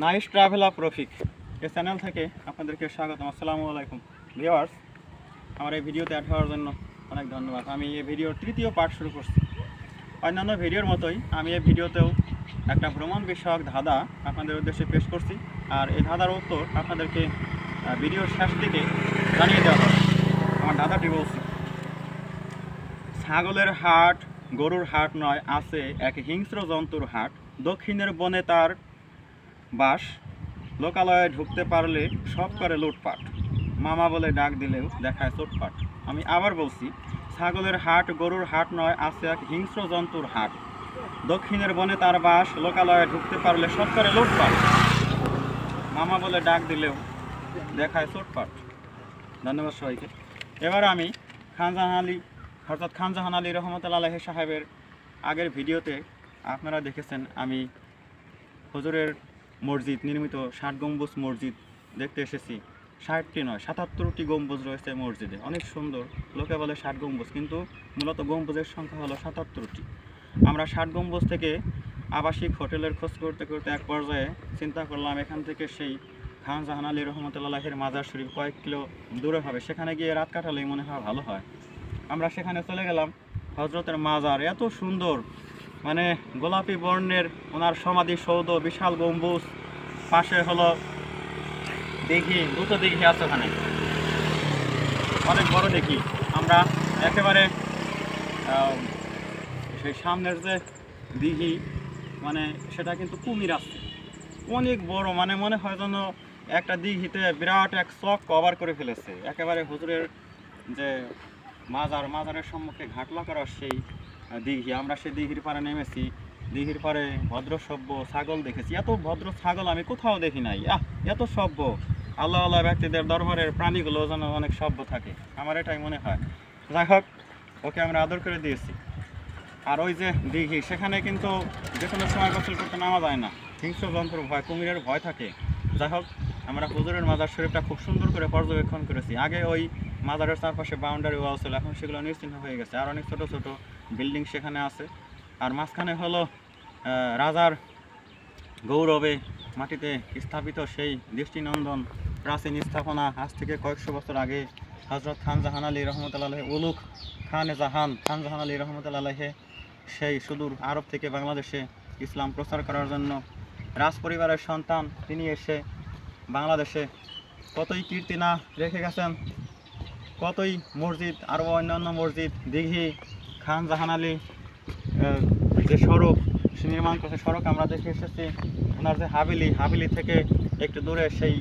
Nice travel of Rafiq এই channel থেকে আপনাদেরকে স্বাগতম। আসসালামু আলাইকুম ভিউয়ার্স, আমার এই ভিডিওতে অ্যাড হওয়ার জন্য অনেক ধন্যবাদ। আমি এই ভিডিওর তৃতীয় পার্ট শুরু করছি। অন্যান্য ভিডিওর মতোই আমি এই ভিডিওতেও একটা ভ্রমণ বিষয়ক ধাঁধা আপনাদের উদ্দেশ্যে পেশ করছি, আর এই ধাঁধার উত্তর আপনাদেরকে ভিডিওর শেষ দিকে জানিয়ে দেওয়া হবে। আমার ধাঁধাটি বলছি, ছাগলের হাট গরুর হাট নয়, আছে এক হিংস্র জন্তুর হাট, দক্ষিণের বনে তার বাস, লোকালয়ে ঢুকতে পারলে সব করে লুটপাট, মামা বলে ডাক দিলেও দেখায় চোটপাট। আমি আবার বলছি, ছাগলের হাট গরুর হাট নয়, আছে এক হিংস্র জন্তুর হাট, দক্ষিণের বনে তার বাস, লোকালয়ে ঢুকতে পারলে সব করে লুটপাট, মামা বলে ডাক দিলেও দেখায় চোটপাট। ধন্যবাদ সবাইকে। এবার আমি খানজাহান আলী রহমতুল্লাহ আলাইহি সাহেবের আগের ভিডিওতে আপনারা দেখেছেন আমি হুজুরের মসজিদ নির্মিত 60 গম্বুজ মসজিদ দেখতে এসেছি। 60টি নয়, 77টি গম্বুজ রয়েছে মসজিদে, অনেক সুন্দর। লোকে বলে 60 গম্বুজ, কিন্তু মূলত গম্বুজের সংখ্যা হলো 77টি। আমরা 60 গম্বুজ থেকে আবাসিক হোটেলের খোঁজ করতে করতে এক পর্যায়ে চিন্তা করলাম এখান থেকে সেই খানজাহান আলী রহমতুল্লাহের মাজার শরীফ কয়েক কিলো দূরে হবে, সেখানে গিয়ে রাত কাটালেই মনে হয় ভালো হয়। আমরা সেখানে চলে গেলাম। হজরতের মাজার এত সুন্দর, মানে গোলাপি বর্ণের ওনার সমাধি সৌধ, বিশাল গম্বুজ, পাশে হলো দিঘি, দুটো দিঘি আছে ওখানে, অনেক বড় দিঘি। আমরা একেবারে সেই সামনের যে দিঘি, মানে সেটা কিন্তু কুমির আছে, অনেক বড়, মানে মনে হয় যেন একটা দিঘিতে বিরাট এক চক কভার করে ফেলেছে। একেবারে হুজুরের যে মাজারের সম্মুখে ঘাটলা করা সেই দিঘি। আমরা সেই দিঘির পাড়ে নেমেছি। দিঘির পাড়ে ভদ্র সভ্য ছাগল দেখেছি। এত ভদ্র ছাগল আমি কোথাও দেখি নাই। এত সভ্য, আল্লাহ আল্লাহ ব্যক্তিদের দরবারের প্রাণীগুলো যেন অনেক সভ্য থাকে, আমার এটাই মনে হয়। যাই হোক, ওকে আমরা আদর করে দিয়েছি। আর ওই যে দিঘি, সেখানে কিন্তু যে কোনো সময় গোসল করতে নামা যায় না, হিংস্র জন্তুর ভয়, কুমিরের ভয় থাকে। যাই হোক, আমরা হুজুরের মাজার শরীফটা খুব সুন্দর করে পর্যবেক্ষণ করেছি। আগে ওই মাজারের চারপাশে বাউন্ডারি ওয়াল ছিল, এখন সেগুলো নিশ্চিহ্ন হয়ে গেছে, আর অনেক ছোট ছোট বিল্ডিং সেখানে আছে। আর মাঝখানে হলো রাজার গৌরবে মাটিতে স্থাপিত সেই দৃষ্টিনন্দন প্রাচীন স্থাপনা। আজ থেকে কয়েকশো বছর আগে হজরত খানজাহান আলী রহমতুল্লাহ উলুগ খানজাহান আলী রহমতুল্লাহ সেই সুদূর আরব থেকে বাংলাদেশে ইসলাম প্রচার করার জন্য রাজ পরিবারের সন্তান, তিনি এসে বাংলাদেশে কতই কীর্তি না রেখে গেছেন, কতই মসজিদ, আরও অন্যান্য মসজিদ, দিঘি, খানজাহান আলী যে সড়ক সে নির্মাণ করছে, সড়ক আমরা দেখে এসেছি। ওনার যে হাবিলি থেকে একটু দূরে সেই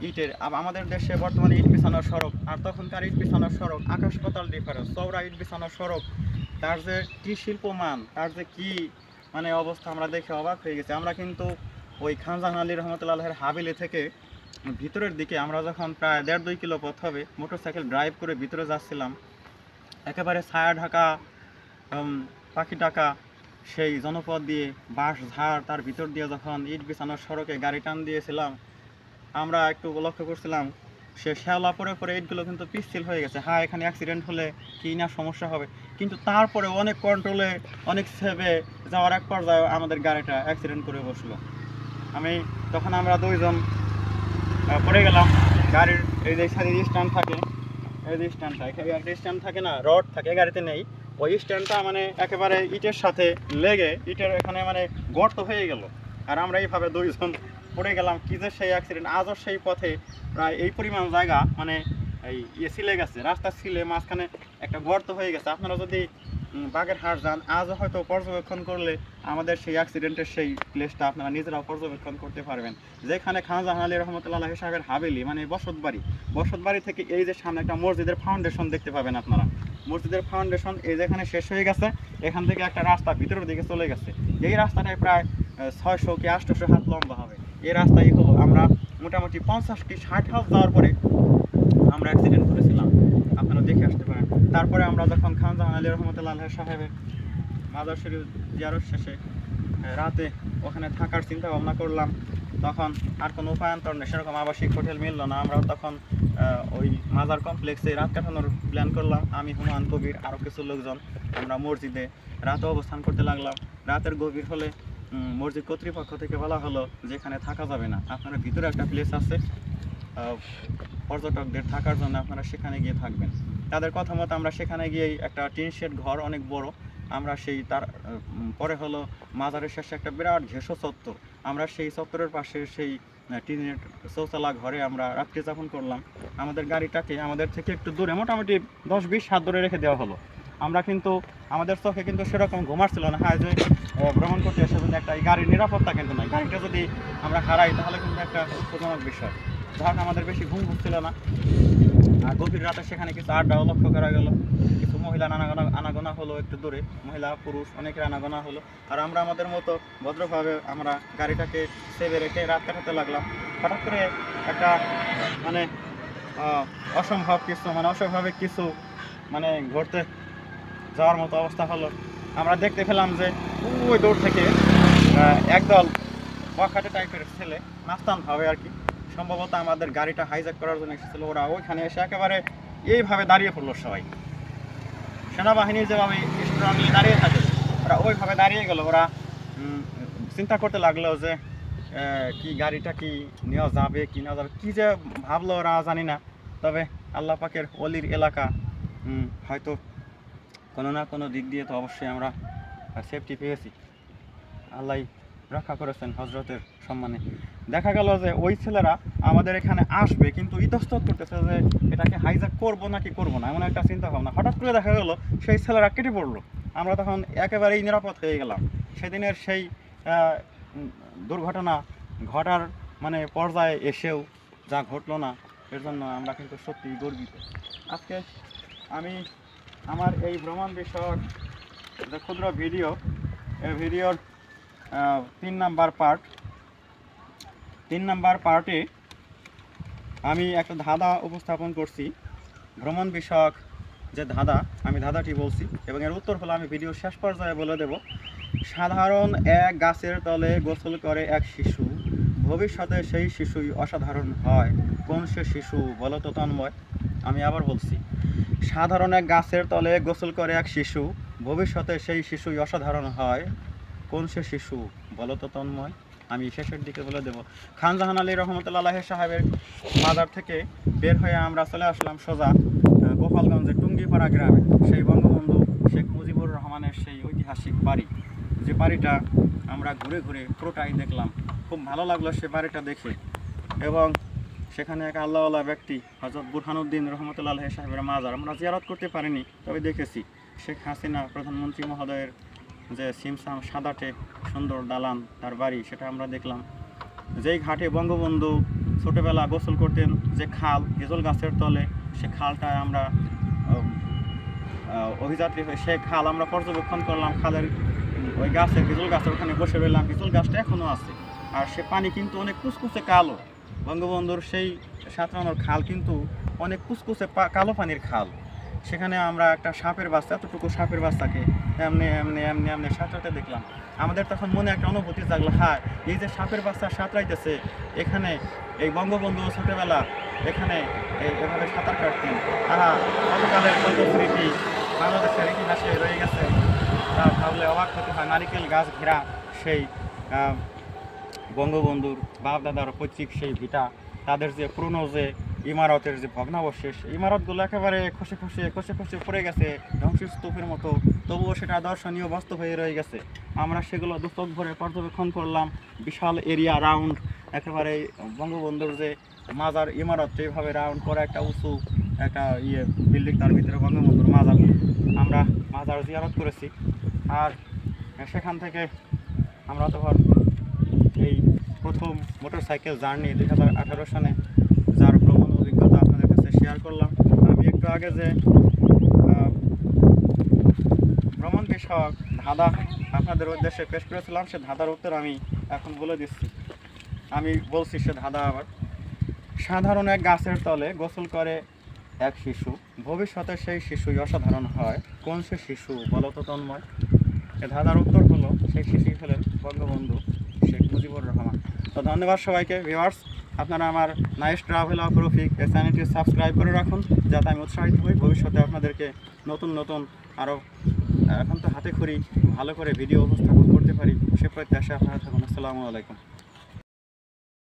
ইটের, আমাদের দেশে বর্তমানে ইট বিছানোর সড়ক, আর তখনকার ইট বিছানোর সড়ক আকাশ পাতাল ডিফারেন্স। চওড়া ইট বিছানোর সড়ক, তার যে কী শিল্পমান, তার যে কী মানে অবস্থা, আমরা দেখে অবাক হয়ে গেছি। আমরা কিন্তু ওই খানজাহান আলী রহমতুল্লাহের হাবিলি থেকে ভিতরের দিকে আমরা যখন প্রায় 1.5-2 কিলো পথ হবে মোটরসাইকেল ড্রাইভ করে ভিতরে যাচ্ছিলাম, একেবারে ছায়া ঢাকা পাখি ডাকা সেই জনপদ দিয়ে, বাঁশ ঝাড়, তার ভিতর দিয়ে যখন ইট বিছানোর সড়কে গাড়ি টান দিয়েছিলাম, আমরা একটু লক্ষ্য করছিলাম সে শ্যাওলা পরে ইটগুলো কিন্তু পিচ্ছিল হয়ে গেছে। হ্যাঁ, এখানে অ্যাক্সিডেন্ট হলে কি না সমস্যা হবে, কিন্তু তারপরে অনেক কন্ট্রোলে, অনেক সেভে যাওয়ার এক পর্যায়ে আমাদের গাড়িটা অ্যাক্সিডেন্ট করে বসলো। তখন আমরা দুইজন পড়ে গেলাম। গাড়ির এই যে স্ট্যান্ড থাকে, এই যে স্ট্যান্ড থাকে না, রড থাকে, গাড়িতে নেই। ওই স্ট্যান্ডটা মানে একেবারে ইটের সাথে লেগে ইটের এখানে মানে গর্ত হয়ে গেল, আর আমরা এইভাবে দুইজন পড়ে গেলাম। কি যে সেই অ্যাক্সিডেন্ট! আজও সেই পথে প্রায় এই পরিমাণ জায়গা, মানে এই ছিলে গেছে, রাস্তা ছিলে, মাঝখানে একটা গর্ত হয়ে গেছে। আপনারা যদি বাগেরহাট যান, আজও হয়তো পর্যবেক্ষণ করলে আমাদের সেই অ্যাক্সিডেন্টের সেই প্লেসটা আপনারা নিজেরাও পর্যবেক্ষণ করতে পারবেন, যেখানে খানজাহান আলী রহমতুল্লাহ সাহেবের হাবেলি, মানে বসতবাড়ি থেকে এই যে সামনে একটা মসজিদের ফাউন্ডেশন দেখতে পাবেন আপনারা। মসজিদের ফাউন্ডেশন এই যেখানে শেষ হয়ে গেছে, এখান থেকে একটা রাস্তা ভিতরের দিকে চলে গেছে। এই রাস্তাটায় প্রায় 600 কি 800 হাত লম্বা হবে। এই রাস্তায় হলো আমরা মোটামুটি 50 কি 60 হাত যাওয়ার পরে আমরা অ্যাক্সিডেন্ট করেছিলাম, আপনারা দেখে আসতে পারেন। তারপরে আমরা যখন খানজাহান আলী রহমতুল্লাহ সাহেবের মাজার শরীফ জিয়ারত শেষে রাতে ওখানে থাকার চিন্তা ভাবনা করলাম, তখন আর কোনো উপায়ান্তর নেই, সেরকম আবাসিক হোটেল মিললো না। আমরা তখন ওই মাজার কমপ্লেক্সে রাত কাটানোর প্ল্যান করলাম। আমি, হুমায়ুন কবির, আরও কিছু লোকজন আমরা মসজিদে রাতে অবস্থান করতে লাগলাম। রাতের গভীর হলে মসজিদ কর্তৃপক্ষ থেকে বলা হলো যে এখানে থাকা যাবে না, আপনারা ভিতরে একটা প্লেস আছে পর্যটকদের থাকার জন্য, আপনারা সেখানে গিয়ে থাকবেন। তাদের কথা মতো আমরা সেখানে গিয়েই একটা টিন শেড ঘর অনেক বড়, আমরা সেই তার পরে হলো মাজারের শেষে একটা বিরাট ঘেঁষো চত্বর, আমরা সেই চত্বরের পাশে সেই টিনের চৌচালা ঘরে আমরা রাত্রি যাপন করলাম। আমাদের গাড়িটাকে আমাদের থেকে একটু দূরে, মোটামুটি 10-20 হাত দূরে রেখে দেওয়া হলো। আমরা কিন্তু আমাদের চোখে কিন্তু সেরকম ঘুমার ছিল না, হ্যাঁ যে ভ্রমণ করতে এসে কিন্তু একটা এই গাড়ির নিরাপত্তা কিন্তু নাই, গাড়িটা যদি আমরা হারাই তাহলে কিন্তু একটা দুঃখজনক বিষয়। যাক আমাদের বেশি ঘুম ছিল না। আর গভীর রাতে সেখানে কিছু আড্ডাও লক্ষ্য করা গেল, কিছু মহিলা আনাগোনা হলো, একটু দূরে মহিলা পুরুষ অনেকের আনাগোনা হলো। আর আমরা আমাদের মতো ভদ্রভাবে আমরা গাড়িটাকে সেভে রেখে রাত কাটাতে লাগলাম। হঠাৎ করে একটা মানে অস্বাভাবিক কিছু মানে ঘটতে যাওয়ার মতো অবস্থা হলো। আমরা দেখতে পেলাম যে ওই দূর থেকে একদল বখাটে টাইপের ছেলে, নাস্তান ভাবে আর কি, সম্ভবত আমাদের গাড়িটা হাইজ্যাক করার জন্য এসেছিল। ওরা ওইখানে এসে একেবারে এইভাবে দাঁড়িয়ে পড়লো সবাই, সেনাবাহিনী যেভাবে স্ট্রংলি দাঁড়িয়ে থাকে ওরা ওইভাবে দাঁড়িয়ে গেল। ওরা চিন্তা করতে লাগলো যে কি গাড়িটা কি নেওয়া যাবে কি নেওয়া যাবে, কী যে ভাবলো ওরা জানি না। তবে আল্লাহ পাকের অলির এলাকা, হয়তো কোনো না কোনো দিক দিয়ে তো অবশ্যই আমরা সেফটি পেয়েছি, আল্লাহ রক্ষা করেছেন হজরতের সম্মানে। দেখা গেল যে ওই ছেলেরা আমাদের এখানে আসবে কিন্তু ইতস্তত করতেছে যে এটাকে হাইজ্যাক করবো নাকি করবো না, এমন একটা চিন্তা ভাবনা। হঠাৎ করে দেখা গেল সেই ছেলেরা কেটে পড়লো, আমরা তখন একেবারেই নিরাপদ হয়ে গেলাম। সেদিনের সেই দুর্ঘটনা ঘটার মানে পর্যায়ে এসেও যা ঘটলো না, এর জন্য আমরা কিন্তু সত্যিই গর্বিত। আজকে আমি আমার এই ভ্রমণ বিষয়ক যে ক্ষুদ্র ভিডিও, এই ভিডিওর 3 নাম্বার পার্টে আমি একটা ধাঁধা উপস্থাপন করছি, ভ্রমণ বিষয়ক যে ধাঁধা, আমি ধাঁধাটি বলছি এবং এর উত্তর হলো আমি ভিডিও শেষ পর্যায়ে বলে দেব। সাধারণ এক গাছের তলে গোসল করে এক শিশু, ভবিষ্যতে সেই শিশুই অসাধারণ হয়, কোন সে শিশু বলো তো তন্ময়? আমি আবার বলছি, সাধারণ এক গাছের তলে গোসল করে এক শিশু, ভবিষ্যতে সেই শিশুই অসাধারণ হয়, কোন সে শিশু বলো তো তন্ময়? আমি শেষের দিকে বলে দেব। খান জাহান আলী রহমতুল্লাহ সাহেবের মাজার থেকে বের হয়ে আমরা চলে আসলাম সোজা গোপালগঞ্জের টুঙ্গিপাড়া গ্রামে, সেই বঙ্গবন্ধু শেখ মুজিবুর রহমানের সেই ঐতিহাসিক বাড়ি, যে বাড়িটা আমরা ঘুরে ঘুরে পুরোটাই দেখলাম। খুব ভালো লাগলো সে বাড়িটা দেখে। এবং সেখানে এক আল্লাহওয়ালা ব্যক্তি হযরত বুরহানুদ্দিন রহমতুল্লাহ সাহেবের মাজার আমরা জিয়ারত করতে পারিনি, তবে দেখেছি। শেখ হাসিনা প্রধানমন্ত্রী মহোদয়ের যে সিমসাম সাদাটে সুন্দর দালান তার বাড়ি, সেটা আমরা দেখলাম। যেই ঘাটে বঙ্গবন্ধু ছোটোবেলা গোসল করতেন, যে খাল গেজল গাছের তলে, সে খালটায় আমরা অভিযাত্রী হয়ে সে খাল আমরা পর্যবেক্ষণ করলাম। খালের ওই গাছের গেজল গাছের ওখানে বসে রইলাম, গেজল গাছটা এখনও আছে, আর সে পানি কিন্তু অনেক কুচকুচে কালো। বঙ্গবন্ধুর সেই সাঁতরানোর খাল কিন্তু অনেক কুচকুচে কালো পানির খাল। সেখানে আমরা একটা সাপের বাচ্চা, এতটুকু সাপের বাচ্চাকে এমনি এমনি এমনি এমনি সাঁতরাতে দেখলাম। আমাদের তখন মনে একটা অনুভূতি জাগলো, হ্যাঁ এই যে সাপের বাচ্চা সাঁতরাইতেছে, এখানে এই বঙ্গবন্ধু ছোটোবেলা এখানে এভাবে সাঁতার কাটতেন। গতকালের কত স্মৃতি বাংলাদেশের ইতিহাসে রয়ে গেছে, তা ভাবলে অবাক হতে হয়। নারিকেল গাছ ঘেরা সেই বঙ্গবন্ধুর বাপ দাদার পৈতৃক সেই ভিটা, তাদের যে পুরনো যে ইমারতের যে ভগ্নাবশেষ, ইমারতগুলো একেবারে খসে খসে পড়ে গেছে ধ্বংসস্তূপের মতো, তবুও সেটা দর্শনীয় বাস্তব হয়ে রয়ে গেছে। আমরা সেগুলো দুচোখ ভরে পর্যবেক্ষণ করলাম। বিশাল এরিয়া রাউন্ড, একেবারে বঙ্গবন্ধুর যে মাজার ইমারত এইভাবে রাউন্ড করা একটা উঁচু একটা বিল্ডিং, তার ভিতরে বঙ্গবন্ধুর মাজার। আমরা মাজার জিয়ারত করেছি। আর সেখান থেকে আমরা তখন এই প্রথম মোটরসাইকেল জার্নি 2018 সালে যার ভ্রমণ অভিজ্ঞতা আপনাদের কাছে শেয়ার করলাম। আমি একটু আগে যে ভ্রমণ বিষয়ক ধাঁধা আপনাদের উদ্দেশ্যে পেশ করেছিলাম, সে ধাঁধার উত্তর আমি এখন বলে দিচ্ছি। আমি বলছি সে ধাঁধা আবার। সাধারণ এক গাছের তলে গোসল করে এক শিশু, ভবিষ্যতে সেই শিশুই অসাধারণ হয়, কোন সে শিশু বলো তো তন্ময়? এ ধাঁধার উত্তর হলো সেই শিশুই হলেন বঙ্গবন্ধু শেখ মুজিবুর রহমান। তো ধন্যবাদ সবাইকে। ভিউয়ার্স, আপনারা আমার নাইস ট্রাভেল অফ রফিক এই চ্যানেলটি সাবস্ক্রাইব করে রাখুন, যাতে আমি উৎসাহিত হই ভবিষ্যতে আপনাদেরকে নতুন আরও এখন তো হাতে খড়ি ভালো করে ভিডিও উপস্থাপন করতে পারি সে প্রত্যাশা আপনারা থাকুন। আসসালামু আলাইকুম।